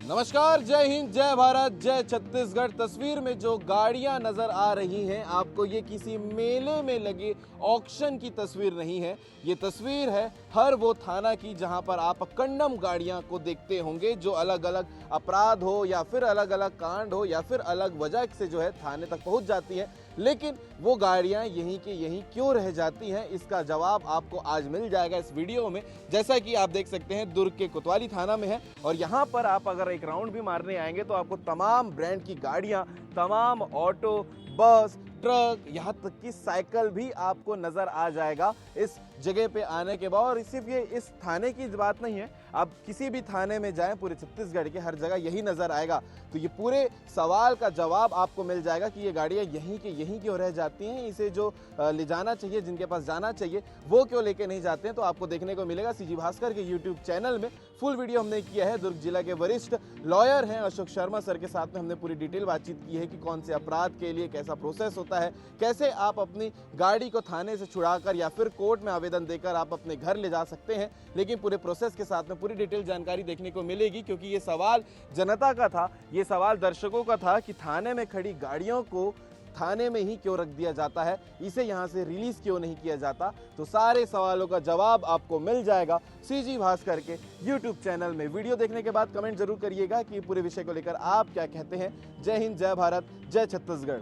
नमस्कार, जय हिंद, जय भारत, जय छत्तीसगढ़। तस्वीर में जो गाड़ियां नजर आ रही हैं आपको, ये किसी मेले में लगे ऑक्शन की तस्वीर नहीं है। ये तस्वीर है हर वो थाना की जहां पर आप कंडम गाड़ियां को देखते होंगे, जो अलग अलग अपराध हो या फिर अलग अलग कांड हो या फिर अलग वजह से जो है थाने तक पहुंच जाती है। लेकिन वो गाड़ियां यहीं के यहीं क्यों रह जाती हैं, इसका जवाब आपको आज मिल जाएगा इस वीडियो में। जैसा कि आप देख सकते हैं, दुर्ग के कोतवाली थाना में है और यहाँ पर आप अगर एक राउंड भी मारने आएंगे तो आपको तमाम ब्रांड की गाड़ियां, तमाम ऑटो, बस, ट्रक, यहाँ तक कि साइकिल भी आपको नजर आ जाएगा इस जगह पे आने के बाद। और सिर्फ ये इस थाने की बात नहीं है, आप किसी भी थाने में जाएं पूरे छत्तीसगढ़ के हर जगह यही नजर आएगा। तो ये पूरे सवाल का जवाब आपको मिल जाएगा कि ये गाड़ियां यहीं क्यों रह जाती हैं, इसे जो ले जाना चाहिए, जिनके पास जाना चाहिए, वो क्यों लेके नहीं जाते हैं। तो आपको देखने को मिलेगा सीजी भास्कर के यूट्यूब चैनल में। फुल वीडियो हमने किया है। दुर्ग जिला के वरिष्ठ लॉयर हैं अशोक शर्मा सर के साथ में हमने पूरी डिटेल बातचीत की है कि कौन से अपराध के लिए कैसा प्रोसेस होता है, कैसे आप अपनी गाड़ी को थाने से छुड़ाकर या फिर कोर्ट में आवेदन देकर आप अपने घर ले जा सकते हैं। लेकिन पूरे प्रोसेस के साथ में पूरी डिटेल जानकारी देखने को मिलेगी, क्योंकि ये सवाल जनता का था, ये सवाल दर्शकों का था कि थाने में खड़ी गाड़ियों को थाने में ही क्यों रख दिया जाता है, इसे यहां से रिलीज क्यों नहीं किया जाता। तो सारे सवालों का जवाब आपको मिल जाएगा सीजी भास्कर के यूट्यूब चैनल में। वीडियो देखने के बाद कमेंट जरूर करिएगा कि पूरे विषय को लेकर आप क्या कहते हैं। जय हिंद, जय भारत, जय छत्तीसगढ़।